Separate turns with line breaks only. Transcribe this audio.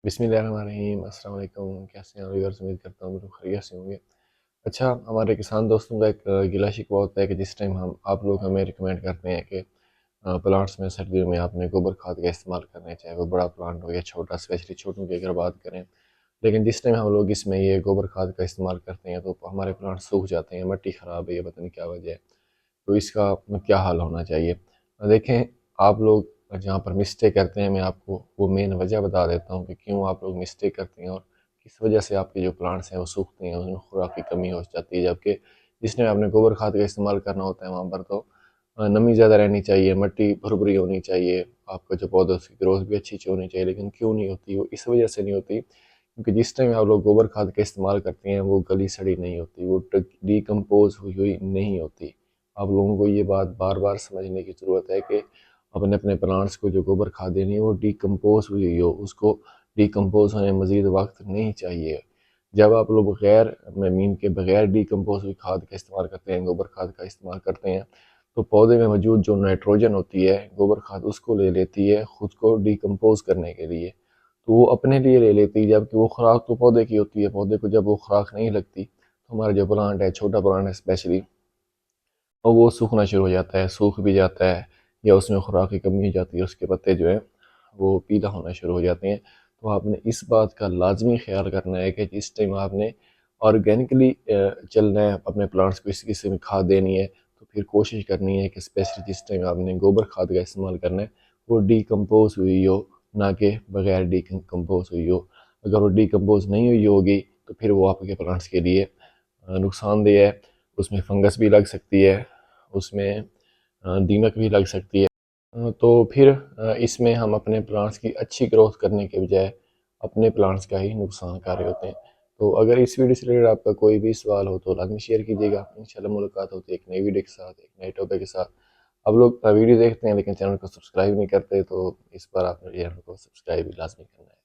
بسم اللہ الرحمن الرحیم، السلام علیکم۔ کیسے ہیں ویورز؟ امید کرتا ہوں بالکل خیریت سے ہوں گے۔ اچھا، ہمارے کسان دوستوں کا ایک گلہ شکوہ ہوتا ہے کہ جس ٹائم آپ لوگ ہمیں ریکمینڈ کرتے ہیں کہ پلانٹس میں سردیوں میں آپ نے گوبر کھاد کا استعمال کرنا ہے، چاہے وہ بڑا پلانٹ ہو یا چھوٹا، اسپیشلی چھوٹوں کی اگر بات کریں، لیکن جس ٹائم ہم لوگ اس میں یہ گوبر کھاد کا استعمال کرتے ہیں تو ہمارے پلانٹ سوکھ جاتے ہیں، مٹی خراب ہے، یہ پتہ نہیں کیا وجہ ہے۔ تو اس کا کیا حل ہونا چاہیے؟ دیکھیں، آپ لوگ جہاں پر مسٹیک کرتے ہیں، میں آپ کو وہ مین وجہ بتا دیتا ہوں کہ کیوں آپ لوگ مسٹیک کرتے ہیں اور کس وجہ سے آپ کے جو پلانٹس ہیں وہ سوکھتے ہیں، ان میں خوراک کی کمی ہو جاتی ہے۔ جبکہ جس میں آپ نے گوبر کھاد کا استعمال کرنا ہوتا ہے وہاں پر تو نمی زیادہ رہنی چاہیے، مٹی بھربھری ہونی چاہیے، آپ کا جو پودوں کی گروتھ بھی اچھی ہونی چاہیے۔ لیکن کیوں نہیں ہوتی؟ وہ اس وجہ سے نہیں ہوتی کیونکہ جس ٹائم آپ لوگ گوبر کھاد کا استعمال کرتے ہیں وہ گلی سڑی نہیں ہوتی، وہ ڈیکمپوز ہوئی نہیں ہوتی۔ آپ لوگوں کو یہ بات بار بار سمجھنے کی ضرورت ہے کہ اپنے پلانٹس کو جو گوبر کھاد دینی ہے وہ ڈیکمپوز ہوئی ہو، اس کو ڈیکمپوز ہونے مزید وقت نہیں چاہیے۔ جب آپ لوگ مین کے بغیر ڈیکمپوز ہوئی کھاد کا استعمال کرتے ہیں، گوبر کھاد کا استعمال کرتے ہیں، تو پودے میں موجود جو نائٹروجن ہوتی ہے گوبر کھاد اس کو لے لیتی ہے خود کو ڈیکمپوز کرنے کے لیے، تو وہ اپنے لیے لے لیتی ہے، جبکہ وہ خوراک تو پودے کی ہوتی ہے۔ پودے کو جب وہ خوراک نہیں لگتی تو ہمارا جو پلانٹ ہے، چھوٹا پلانٹ ہے اسپیشلی، اور وہ سوکھنا شروع ہو جاتا ہے، سوکھ بھی جاتا ہے یا اس میں خوراک کی کمی ہو جاتی ہے، اس کے پتے جو ہیں وہ پیلا ہونا شروع ہو جاتے ہیں۔ تو آپ نے اس بات کا لازمی خیال کرنا ہے کہ جس ٹائم آپ نے آرگینکلی چلنا ہے، اپنے پلانٹس کو اس قسم کی کھاد دینی ہے، تو پھر کوشش کرنی ہے کہ اسپیشلی جس ٹائم آپ نے گوبر کھاد کا استعمال کرنا ہے وہ ڈیکمپوز ہوئی ہو، نہ کہ بغیر ڈیکمپوز ہوئی ہو۔ اگر وہ ڈیکمپوز نہیں ہوئی ہوگی تو پھر وہ آپ کے پلانٹس کے لیے نقصان دہ ہے، اس میں فنگس بھی لگ سکتی ہے، اس میں دیمک بھی لگ سکتی ہے۔ تو پھر اس میں ہم اپنے پلانٹس کی اچھی گروتھ کرنے کے بجائے اپنے پلانٹس کا ہی نقصان کر رہے ہوتے ہیں۔ تو اگر اس ویڈیو سے ریلیٹڈ آپ کا کوئی بھی سوال ہو تو لازمی شیئر کیجیے گا۔ انشاءاللہ ملاقات ہوتی ہے ایک نئی ویڈیو کے ساتھ، ایک نئے ٹاپک کے ساتھ۔ اب لوگ ویڈیو دیکھتے ہیں لیکن چینل کو سبسکرائب نہیں کرتے، تو اس پر آپ نے چینل کو سبسکرائب بھی لازمی کرنا ہے۔